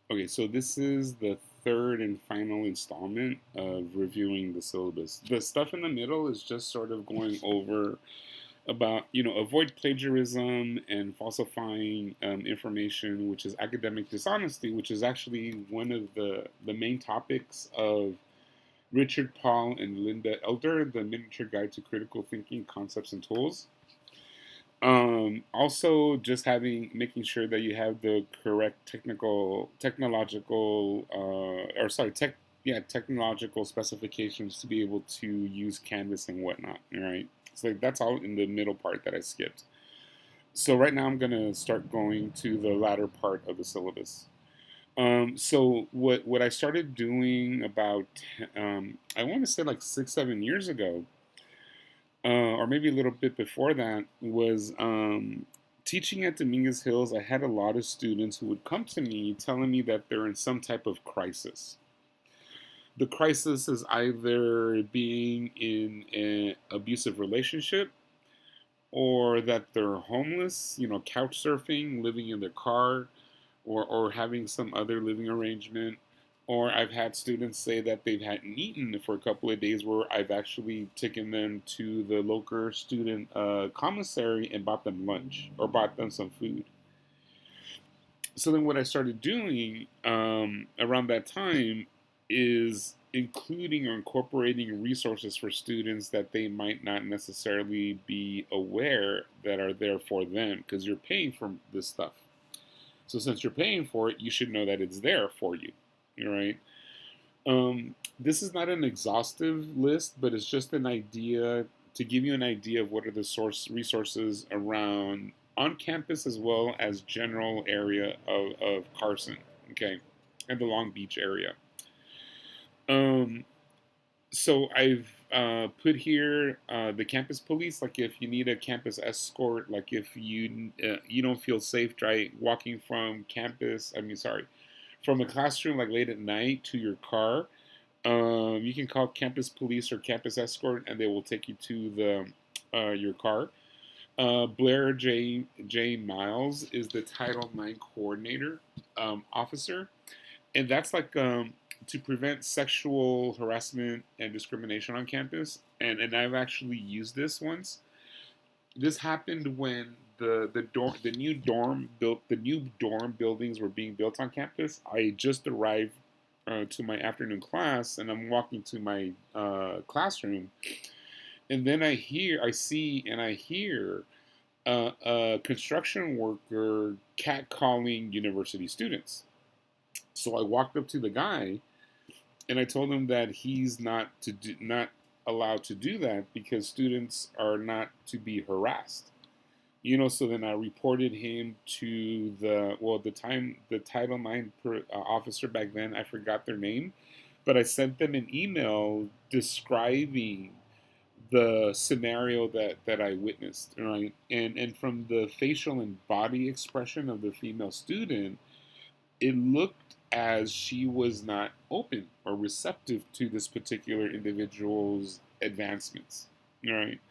Okay, so this is the third and final installment of reviewing the syllabus. The stuff in the middle is just sort of going over about, avoid plagiarism and falsifying information, which is academic dishonesty, which is actually one of the main topics of Richard Paul and Linda Elder, the Miniature Guide to Critical Thinking Concepts and Tools. Also, just making sure that you have the correct technological specifications to be able to use Canvas and whatnot. Right. So like, that's all in the middle part that I skipped. So right now I'm gonna start going to the latter part of the syllabus. So what I started doing about I want to say like 6 7 years ago, or maybe a little bit before that, was teaching at Dominguez Hills. I had a lot of students who would come to me telling me that they're in some type of crisis. The crisis is either being in an abusive relationship, or that they're homeless, couch surfing, living in their car, or having some other living arrangement. Or I've had students say that they've hadn't eaten for a couple of days, where I've actually taken them to the local student commissary and bought them lunch or bought them some food. So then what I started doing around that time is including or incorporating resources for students that they might not necessarily be aware that are there for them, because you're paying for this stuff. So since you're paying for it, you should know that it's there for you, right? This is not an exhaustive list, but it's just an idea to give you an idea of what are the source resources around on campus, as well as general area of Carson, okay, and the Long Beach area. Um, so I've put here the campus police. Like if you need a campus escort, like if you don't feel safe walking from campus. I mean, sorry, from a classroom like late at night to your car. You can call campus police or campus escort, and they will take you to the your car. Blair J Miles is the Title IX coordinator officer, and that's like to prevent sexual harassment and discrimination on campus. And I've actually used this once. This happened when the new dorm buildings were being built on campus. I just arrived to my afternoon class, and I'm walking to my classroom, and then I hear a construction worker catcalling university students. So I walked up to the guy, and I told him that he's not allowed to do that, because students are not to be harassed. So then I reported him to the Title IX officer back then. I forgot their name, but I sent them an email describing the scenario that I witnessed, right? And from the facial and body expression of the female student, it looked as she was not open or receptive to this particular individual's advancements, right?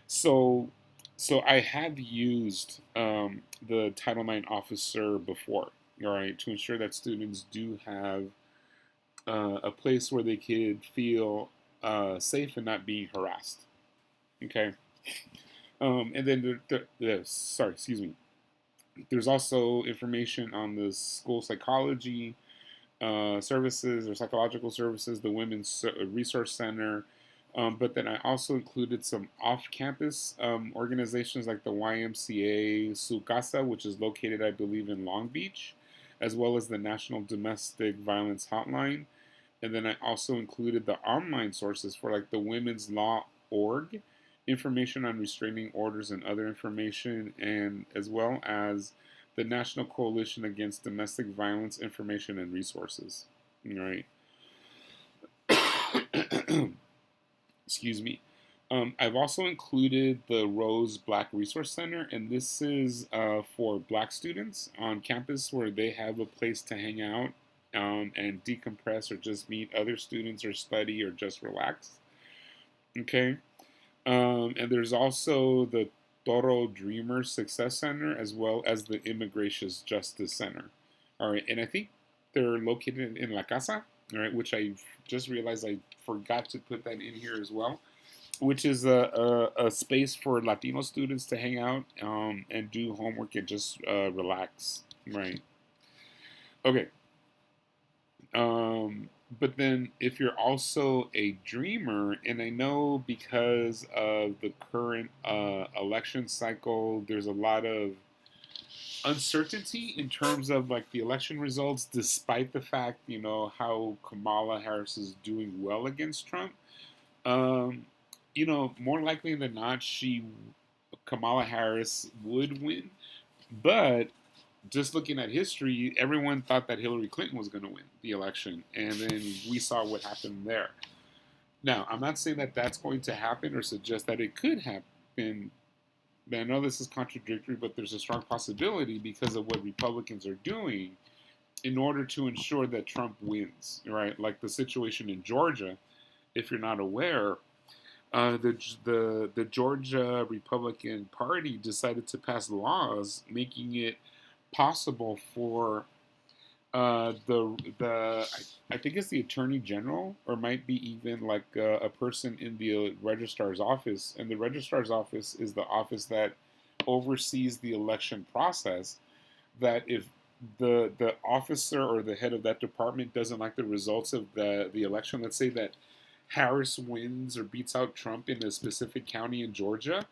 So, so I have used the Title IX officer before, all right, to ensure that students do have a place where they could feel safe and not being harassed. Okay, and then sorry, excuse me. There's also information on the school psychology services or psychological services, the Women's Resource Center. But then I also included some off-campus organizations like the YMCA Su Casa, which is located, I believe, in Long Beach, as well as the National Domestic Violence Hotline. And then I also included the online sources for like the Women's Law Org, information on restraining orders and other information, and as well as the National Coalition Against Domestic Violence Information and Resources. All right. Excuse me. I've also included the Rose Black Resource Center, and this is for Black students on campus, where they have a place to hang out and decompress, or just meet other students, or study, or just relax. Okay. And there's also the Toro Dreamer Success Center, as well as the Immigration Justice Center. All right, and I think They're located in La Casa, all right, which I just realized I forgot to put that in here as well, which is a space for Latino students to hang out and do homework and just relax, right? Okay. But then if you're also a dreamer, and I know because of the current election cycle, there's a lot of uncertainty in terms of like the election results, despite the fact, how Kamala Harris is doing well against Trump. Um, more likely than not, Kamala Harris would win. But just looking at history, everyone thought that Hillary Clinton was going to win the election, and then we saw what happened there. Now, I'm not saying that that's going to happen or suggest that it could happen. I know this is contradictory, but there's a strong possibility because of what Republicans are doing in order to ensure that Trump wins, right? Like the situation in Georgia, if you're not aware, the Georgia Republican Party decided to pass laws making it possible for I think it's the attorney general, or might be even like a person in the registrar's office, and the registrar's office is the office that oversees the election process. That if the officer or the head of that department doesn't like the results of the election, let's say that Harris wins or beats out Trump in a specific county in Georgia,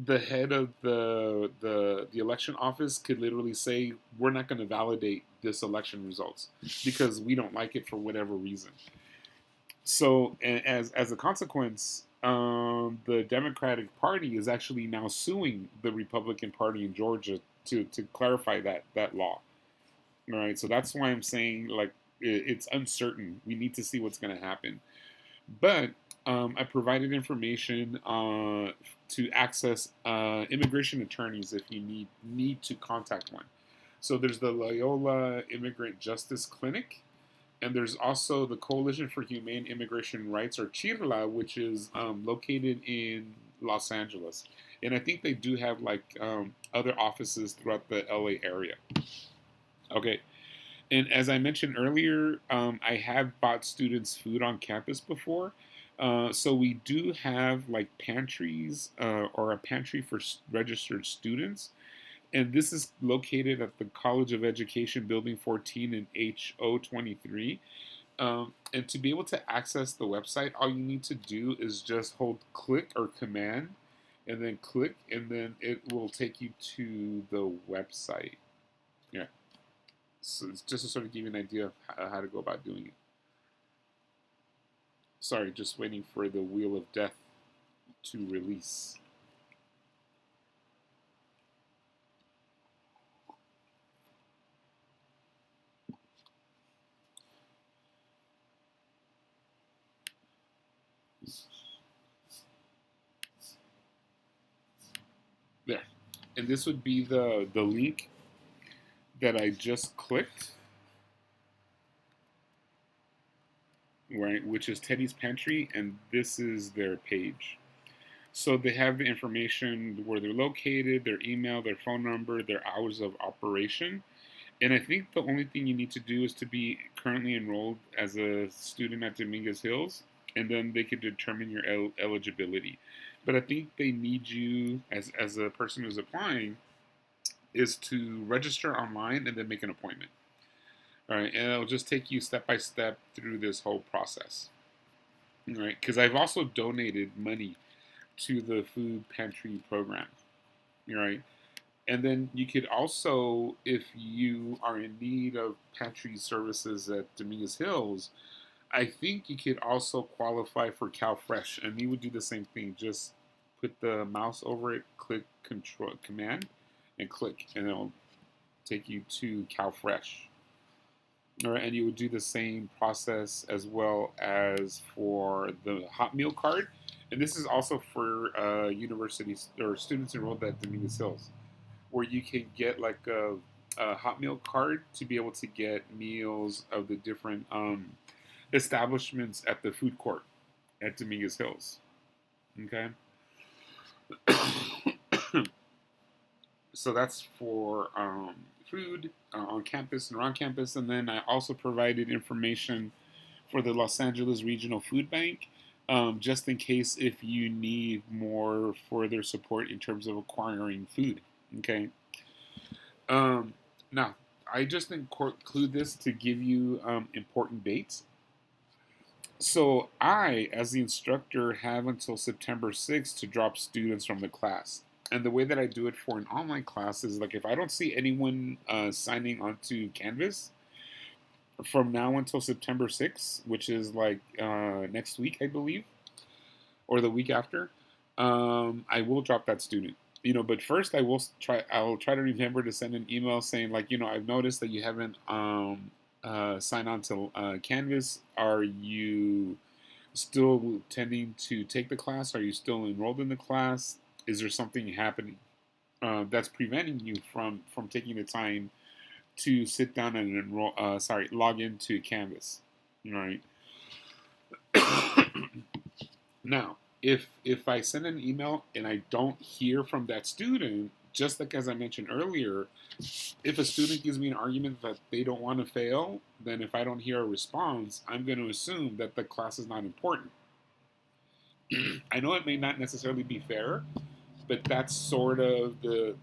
the head of the election office could literally say, we're not going to validate this election results because we don't like it for whatever reason. So as a consequence, the Democratic Party is actually now suing the Republican Party in Georgia to clarify that law. All right, so that's why I'm saying like it's uncertain. We need to see what's going to happen. But I provided information to access immigration attorneys if you need to contact one. So there's the Loyola Immigrant Justice Clinic, and there's also the Coalition for Humane Immigration Rights, or CHIRLA, which is located in Los Angeles. And I think they do have like other offices throughout the LA area. Okay. And as I mentioned earlier, I have bought students food on campus before. So we do have like pantries or a pantry for registered students. And this is located at the College of Education Building 14 in HO23. And to be able to access the website, all you need to do is just hold click or command and then click, and then it will take you to the website. Yeah. So it's just to sort of give you an idea of how to go about doing it. Sorry, just waiting for the Wheel of Death to release. There. And this would be the link that I just clicked, right, which is Teddy's Pantry, and this is their page. So they have the information where they're located, their email, their phone number, their hours of operation. And I think the only thing you need to do is to be currently enrolled as a student at Dominguez Hills, and then they could determine your eligibility. But I think they need you, as a person who's applying, is to register online and then make an appointment. All right, and it'll just take you step by step through this whole process. All right, because I've also donated money to the food pantry program. All right, and then you could also, if you are in need of pantry services at Dominguez Hills, I think you could also qualify for CalFresh, and you would do the same thing. Just put the mouse over it, click Control Command, and click, and it'll take you to CalFresh. All right, and you would do the same process as well as for the hot meal card, and this is also for universities or students enrolled at Dominguez Hills, where you can get like a hot meal card to be able to get meals of the different establishments at the food court at Dominguez Hills. Okay. So that's for food on campus and around campus. And then I also provided information for the Los Angeles Regional Food Bank, just in case if you need more further support in terms of acquiring food. Okay. Now, I just include this to give you important dates. So I, as the instructor, have until September 6th to drop students from the class. And the way that I do it for an online class is like if I don't see anyone signing onto Canvas from now until September 6th, which is like next week, I believe, or the week after, I will drop that student. But first I'll try to remember to send an email saying like, I've noticed that you haven't signed on to Canvas. Are you still tending to take the class? Are you still enrolled in the class? Is there something happening that's preventing you from taking the time to sit down and log into Canvas? All right. Now, if I send an email and I don't hear from that student, just like as I mentioned earlier, if a student gives me an argument that they don't want to fail, then if I don't hear a response, I'm going to assume that the class is not important. I know it may not necessarily be fair, but that's sort of the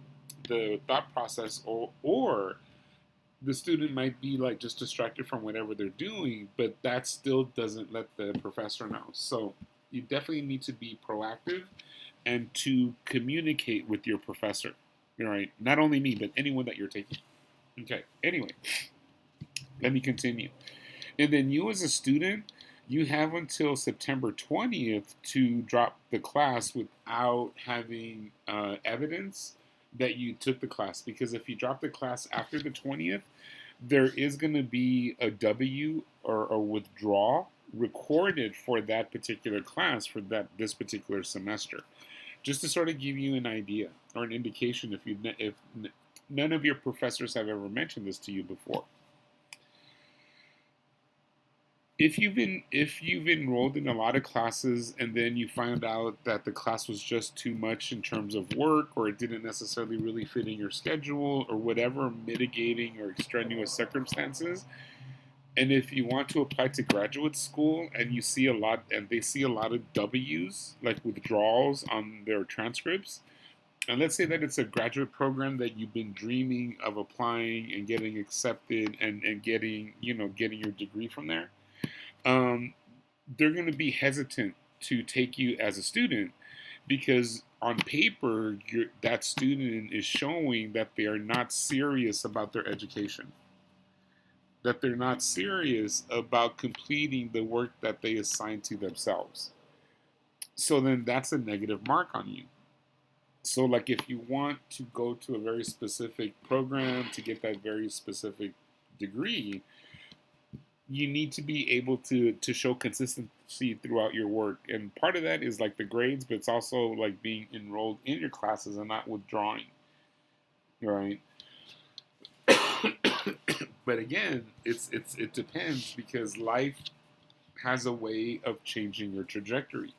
thought process, or the student might be like just distracted from whatever they're doing, but that still doesn't let the professor know. So you definitely need to be proactive and to communicate with your professor. All right, not only me, but anyone that you're taking. Okay, anyway, let me continue. And then you as a student, you have until September 20th to drop the class without having evidence that you took the class. Because if you drop the class after the 20th, there is going to be a W or a withdrawal recorded for that particular class for this particular semester. Just to sort of give you an idea or an indication if none of your professors have ever mentioned this to you before. If you've enrolled in a lot of classes and then you find out that the class was just too much in terms of work, or it didn't necessarily really fit in your schedule, or whatever mitigating or extraneous circumstances, and if you want to apply to graduate school and you see a lot and they see a lot of W's, like withdrawals on their transcripts, and let's say that it's a graduate program that you've been dreaming of applying and getting accepted and getting your degree from there, they're going to be hesitant to take you as a student because on paper that student is showing that they are not serious about their education, that they're not serious about completing the work that they assign to themselves. So then that's a negative mark on you. So like if you want to go to a very specific program to get that very specific degree, you need to be able to show consistency throughout your work. And part of that is like the grades, but it's also like being enrolled in your classes and not withdrawing, right? But again, it depends because life has a way of changing your trajectory,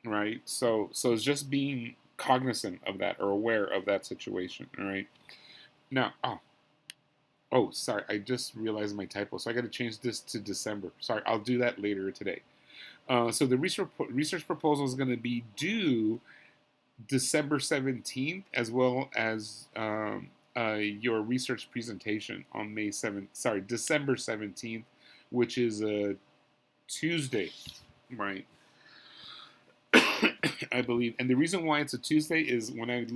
right? So it's just being cognizant of that or aware of that situation, all right? Now, sorry, I just realized my typo, so I got to change this to December. Sorry, I'll do that later today. So the research proposal is going to be due December 17th, as well as your research presentation on December 17th, which is a Tuesday, right? I believe. And the reason why it's a Tuesday is when I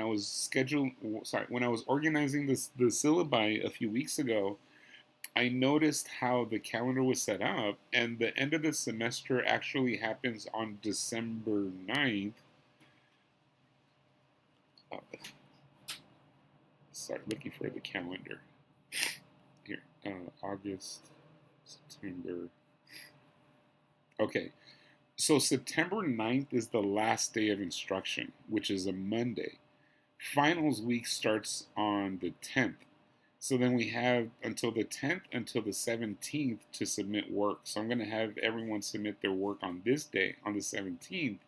was organizing the syllabi a few weeks ago, I noticed how the calendar was set up, and the end of the semester actually happens on December 9th. Sorry, looking for the calendar. Here, August, September. Okay, so September 9th is the last day of instruction, which is a Monday. Finals week starts on the 10th. So then we have until the 10th, until the 17th to submit work. So I'm going to have everyone submit their work on this day, on the 17th,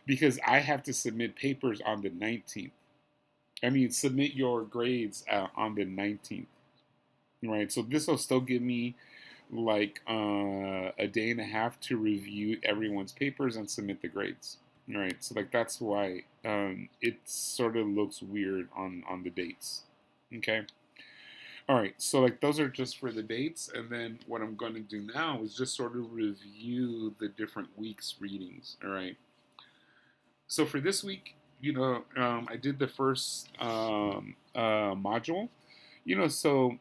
because I have to submit papers on the 19th. I mean, submit your grades on the 19th, right? So this will still give me like a day and a half to review everyone's papers and submit the grades, right? So like that's why it sort of looks weird on the dates. Okay. All right. So like those are just for the dates, and then what I'm going to do now is just sort of review the different weeks' readings. All right. So for this week, I did the first module. So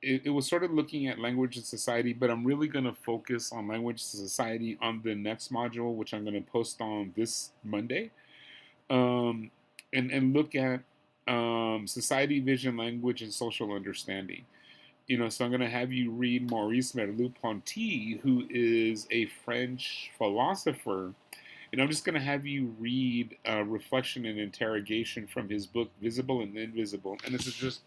it was sort of looking at language and society, but I'm really going to focus on language and society on the next module, which I'm going to post on this Monday, um, and look at society, vision, language, and social understanding. So I'm going to have you read Maurice Merleau-Ponty, who is a French philosopher, and I'm just going to have you read Reflection and Interrogation from his book Visible and Invisible, and this is just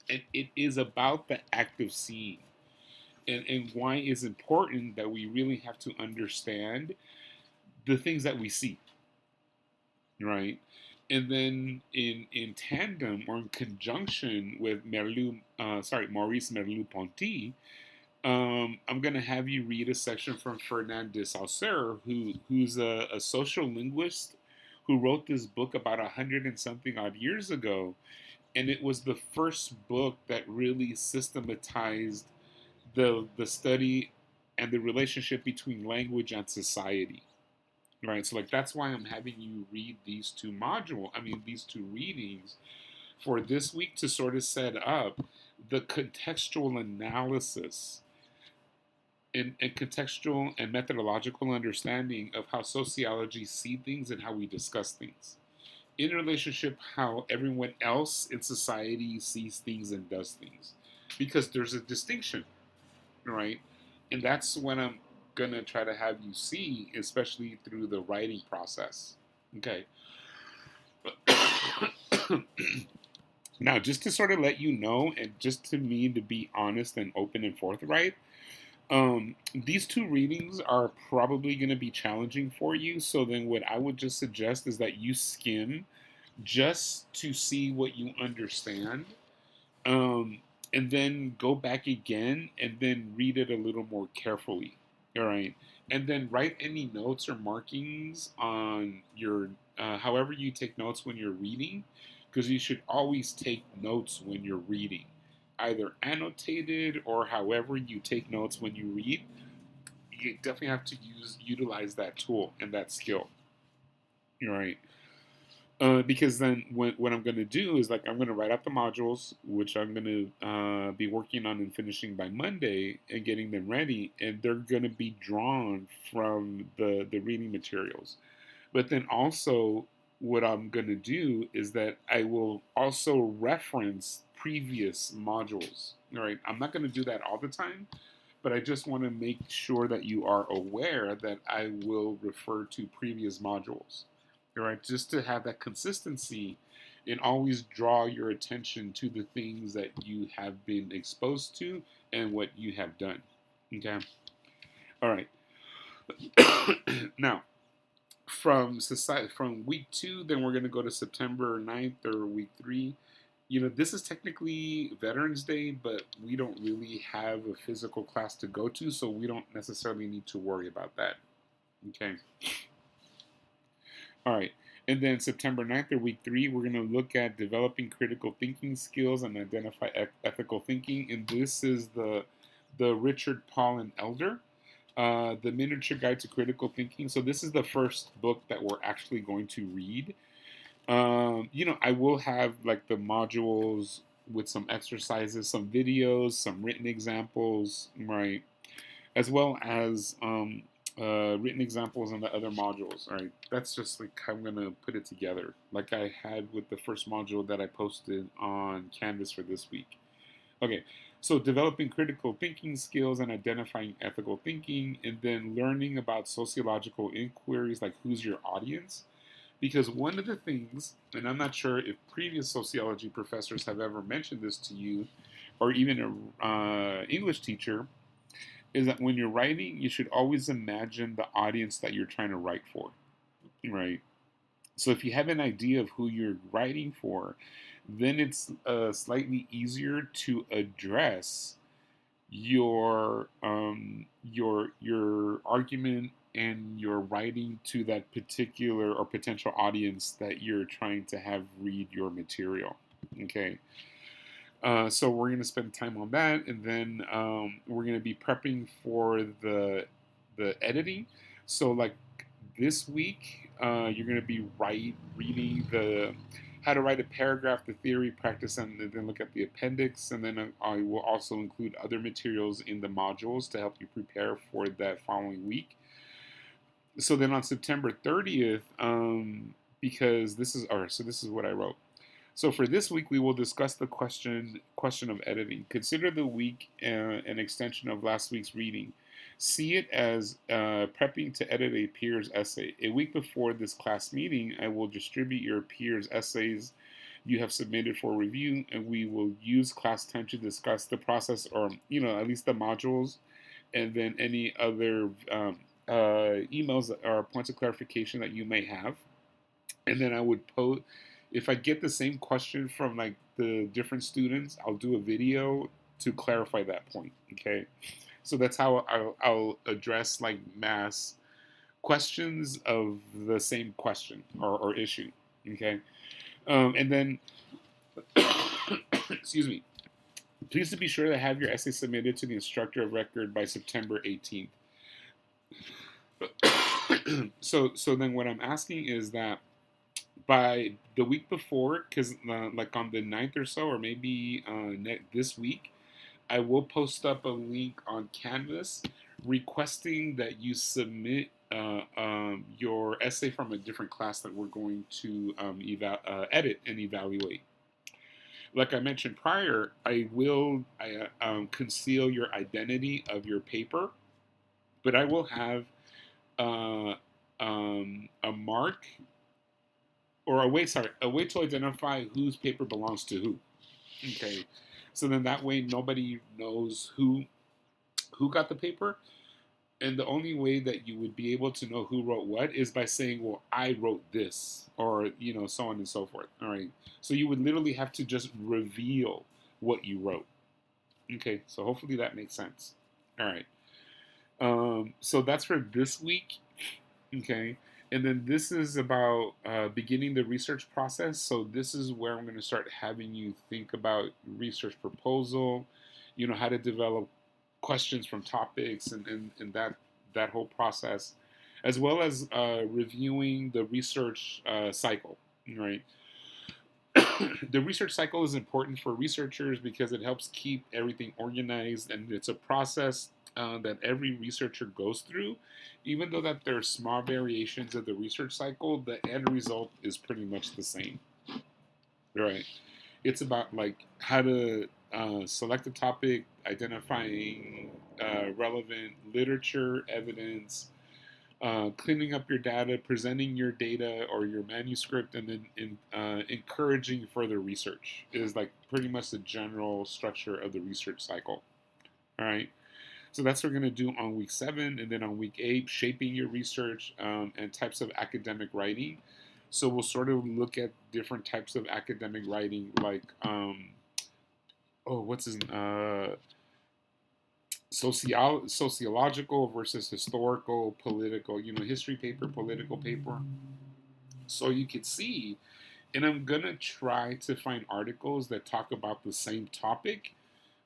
it is about the act of seeing, and why it's important that we really have to understand the things that we see, right? And then in tandem or in conjunction with Maurice Merleau-Ponty, I'm going to have you read a section from Fernand de Saussure, who's a social linguist who wrote this book about 100 and something odd years ago. And it was the first book that really systematized the study and the relationship between language and society. Right? So like that's why I'm having you read these these two readings for this week to sort of set up the contextual analysis and contextual and methodological understanding of how sociology see things and how we discuss things. In relationship, how everyone else in society sees things and does things. Because there's a distinction, right? And that's what I'm going to try to have you see, especially through the writing process. Okay. Now, just to sort of let you know, and just to me to be honest and open and forthright, these two readings are probably going to be challenging for you. So then what I would just suggest is that you skim just to see what you understand, and then go back again and then read it a little more carefully. All right. And then write any notes or markings on your, however you take notes when you're reading, because you should always take notes when you're reading, either annotated or however you take notes when you read. You definitely have to utilize that tool and that skill. All right. Because then what I'm going to do is like I'm going to write up the modules, which I'm going to be working on and finishing by Monday and getting them ready, and they're going to be drawn from the reading materials. But then also what I'm going to do is that I will also reference previous modules. All right, I'm not going to do that all the time, but I just want to make sure that you are aware that I will refer to previous modules. All right, just to have that consistency and always draw your attention to the things that you have been exposed to and what you have done. Okay. All right. Now, from week 2, then we're going to go to September 9th or week 3. This is technically Veterans Day, but we don't really have a physical class to go to, so we don't necessarily need to worry about that. Okay. All right. And then September 9th or week 3, we're going to look at developing critical thinking skills and identify ethical thinking. And this is the Richard Paul and Elder, the Miniature Guide to Critical Thinking. So this is the first book that we're actually going to read. I will have like the modules with some exercises, some videos, some written examples, right? As well as written examples on the other modules. All right, that's just like how I'm gonna put it together, like I had with the first module that I posted on Canvas for this week. Okay, so developing critical thinking skills and identifying ethical thinking, and then learning about sociological inquiries, like who's your audience. Because one of the things, and I'm not sure if previous sociology professors have ever mentioned this to you, or even an English teacher, is that when you're writing, you should always imagine the audience that you're trying to write for, right? So if you have an idea of who you're writing for, then it's slightly easier to address your argument and your writing to that particular or potential audience that you're trying to have read your material. Okay. So we're going to spend time on that, and then we're going to be prepping for the editing. So like this week, you're going to be reading the how to write a paragraph, the theory, practice, and then look at the appendix. And then I will also include other materials in the modules to help you prepare for that following week. So then on September 30th, because this is this is what I wrote. So for this week, we will discuss the question of editing. Consider the week an extension of last week's reading. See it as prepping to edit a peer's essay. A week before this class meeting, I will distribute your peer's essays you have submitted for review, and we will use class time to discuss the process, or at least the modules, and then any other emails or points of clarification that you may have. And then I would post, if I get the same question from like the different students, I'll do a video to clarify that point. Okay, so that's how I'll address like mass questions of the same question or issue. Okay, and then excuse me. Please be sure to have your essay submitted to the instructor of record by September 18th. So then what I'm asking is that by the week before, because like on the 9th or so, or maybe this week, I will post up a link on Canvas requesting that you submit your essay from a different class that we're going to edit and evaluate. Like I mentioned prior, I will conceal your identity of your paper, but I will have a mark or a way to identify whose paper belongs to who. Okay, so then that way nobody knows who got the paper, and the only way that you would be able to know who wrote what is by saying, well, I wrote this, or so on and so forth. All right, so you would literally have to just reveal what you wrote. Okay, so hopefully that makes sense. All right, so that's for this week. Okay, and then this is about beginning the research process. So this is where I'm going to start having you think about research proposal, how to develop questions from topics and that whole process, as well as reviewing the research cycle, right? The research cycle is important for researchers because it helps keep everything organized, and it's a process that every researcher goes through. Even though that there are small variations of the research cycle, the end result is pretty much the same, right? It's about like how to select a topic, identifying relevant literature, evidence, cleaning up your data, presenting your data or your manuscript, and then encouraging further research is like pretty much the general structure of the research cycle. All right. So that's what we're going to do on week 7, and then on week 8, shaping your research and types of academic writing. So we'll sort of look at different types of academic writing, like sociological versus historical, political, history paper, political paper. So you could see, and I'm going to try to find articles that talk about the same topic,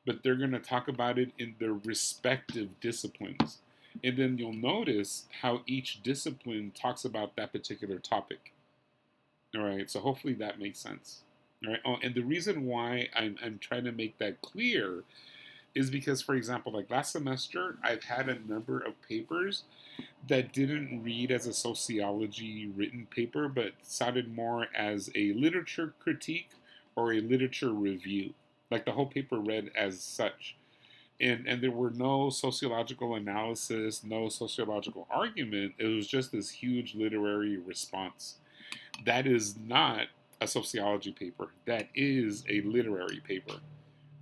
but they're going to talk about it in their respective disciplines. And then you'll notice how each discipline talks about that particular topic. All right, so hopefully that makes sense. All right, and the reason why I'm trying to make that clear is because, for example, like last semester, I've had a number of papers that didn't read as a sociology written paper, but sounded more as a literature critique or a literature review. Like the whole paper read as such. And there were no sociological analysis, no sociological argument. It was just this huge literary response. That is not a sociology paper. That is a literary paper.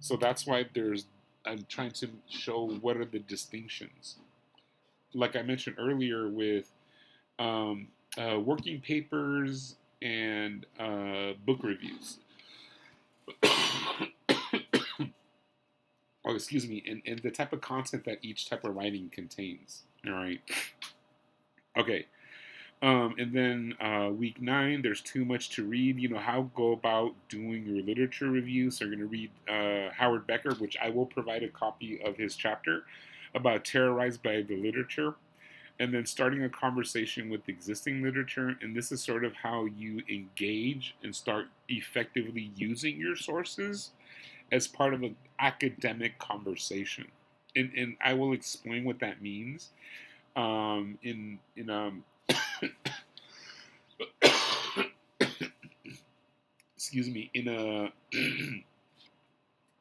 So that's why I'm trying to show what are the distinctions. Like I mentioned earlier with working papers and book reviews. Oh, excuse me, and the type of content that each type of writing contains. All right. Okay. And then week 9, there's too much to read. You know, how go about doing your literature review. So you're going to read Howard Becker, which I will provide a copy of his chapter about terrorized by the literature. And then starting a conversation with existing literature. And this is sort of how you engage and start effectively using your sources as part of an academic conversation. And I will explain what that means in excuse me, in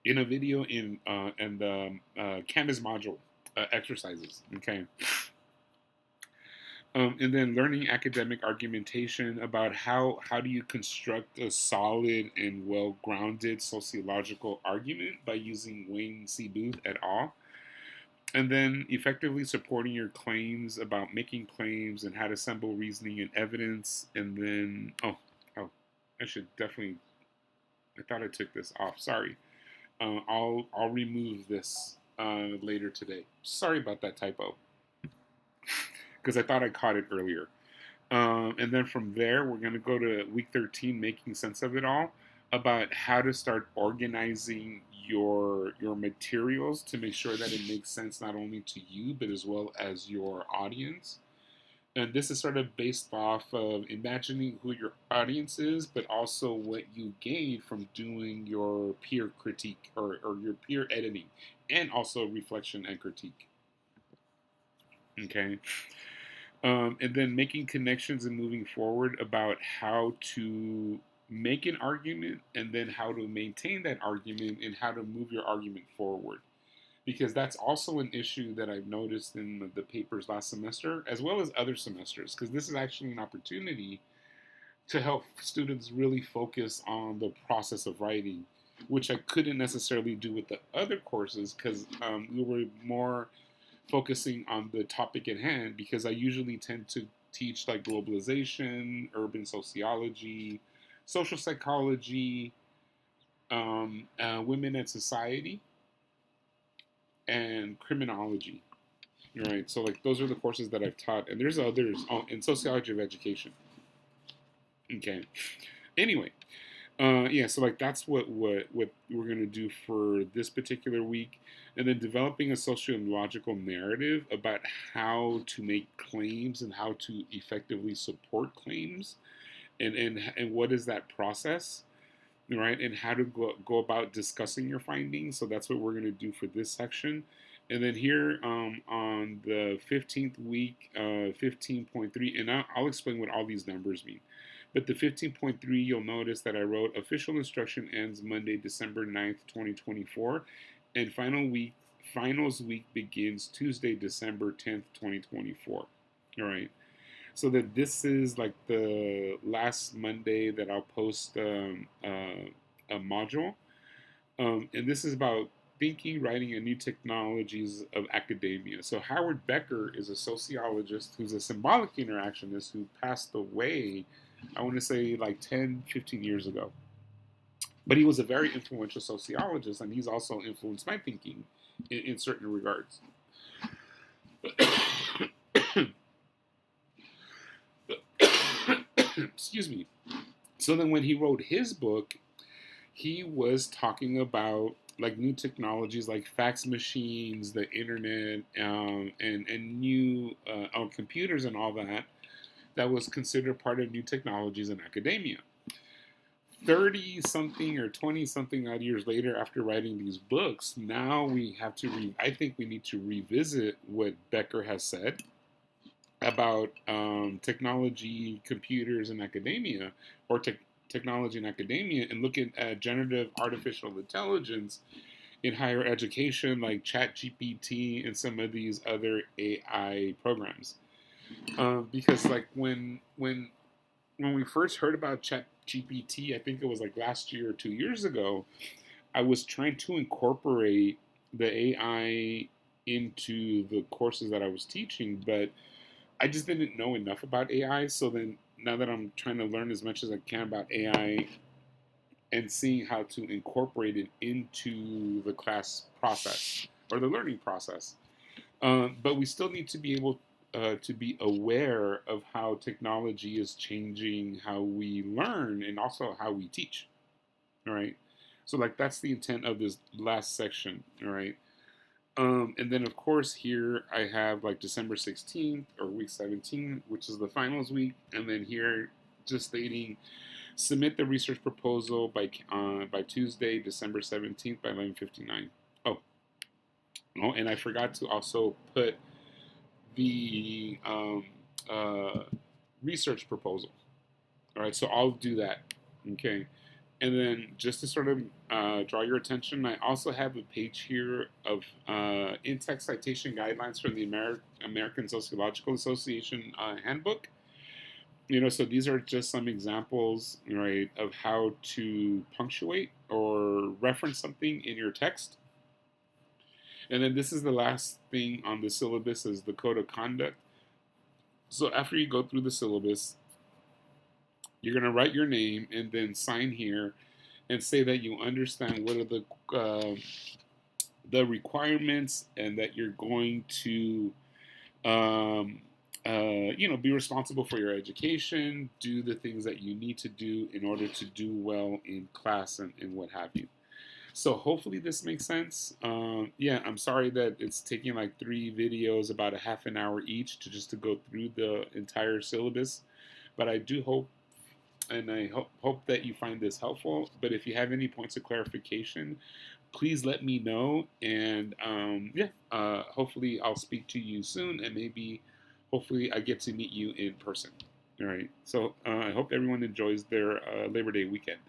a video and Canvas module exercises. Okay. And then learning academic argumentation about how do you construct a solid and well-grounded sociological argument by using Wayne C. Booth et al. And then effectively supporting your claims about making claims and how to assemble reasoning and evidence. And then, I should definitely, I thought I took this off. Sorry. I'll remove this later today. Sorry about that typo. Because I thought I caught it earlier. And then from there, we're going to go to week 13, making sense of it all, about how to start organizing your materials to make sure that it makes sense not only to you, but as well as your audience. And this is sort of based off of imagining who your audience is, but also what you gain from doing your peer critique or your peer editing, and also reflection and critique. Okay. And then making connections and moving forward about how to make an argument and then how to maintain that argument and how to move your argument forward. Because that's also an issue that I've noticed in the papers last semester, as well as other semesters, because this is actually an opportunity to help students really focus on the process of writing, which I couldn't necessarily do with the other courses because we were more focusing on the topic at hand, because I usually tend to teach like globalization, urban sociology, social psychology, women and society, and criminology. Right. So like those are the courses that I've taught, and there's others in sociology of education. Okay. Anyway, yeah, so like that's what we're gonna do for this particular week, and then developing a sociological narrative about how to make claims and how to effectively support claims, and what is that process, right? And how to go about discussing your findings. So that's what we're gonna do for this section, and then here on the 15th week, 15.3, and I'll explain what all these numbers mean. But the 15.3, you'll notice that I wrote official instruction ends Monday, December 9th, 2024, and finals week begins Tuesday, December 10th, 2024. All right. So that this is like the last Monday that I'll post a module. And this is about thinking, writing, and new technologies of academia. So Howard Becker is a sociologist who's a symbolic interactionist who passed away, I want to say like 10, 15 years ago. But he was a very influential sociologist, and he's also influenced my thinking in certain regards. Excuse me. So then when he wrote his book, he was talking about like new technologies like fax machines, the internet, and new computers and all that was considered part of new technologies in academia. 30 something or 20 something odd years later, after writing these books, now we have to I think we need to revisit what Becker has said about technology, computers, and academia, or technology and academia, and look at generative artificial intelligence in higher education, like ChatGPT and some of these other AI programs. Because like when we first heard about ChatGPT, I think it was like last year or 2 years ago, I was trying to incorporate the AI into the courses that I was teaching, but I just didn't know enough about AI. So then now that I'm trying to learn as much as I can about AI, and seeing how to incorporate it into the class process or the learning process. But we still need to be able to be aware of how technology is changing how we learn and also how we teach. All right. So like that's the intent of this last section. All right. And then of course here I have like December 16th or week 17, which is the finals week, and then here just stating submit the research proposal by Tuesday, December 17th by 11:59. Oh, oh, and I forgot to also put the uh, research proposal. All right, so I'll do that. Okay. And then just to sort of draw your attention, I also have a page here of in-text citation guidelines from the American Sociological Association handbook. So these are just some examples, right, of how to punctuate or reference something in your text. And then this is the last thing on the syllabus is the code of conduct. So after you go through the syllabus, you're going to write your name and then sign here and say that you understand what are the requirements and that you're going to be responsible for your education, do the things that you need to do in order to do well in class and what have you. So hopefully this makes sense. Yeah, I'm sorry that it's taking like 3 videos, about a half an hour each, to go through the entire syllabus. But I do hope, and I hope that you find this helpful. But if you have any points of clarification, please let me know. And hopefully I'll speak to you soon, and hopefully I get to meet you in person. All right. So I hope everyone enjoys their Labor Day weekend.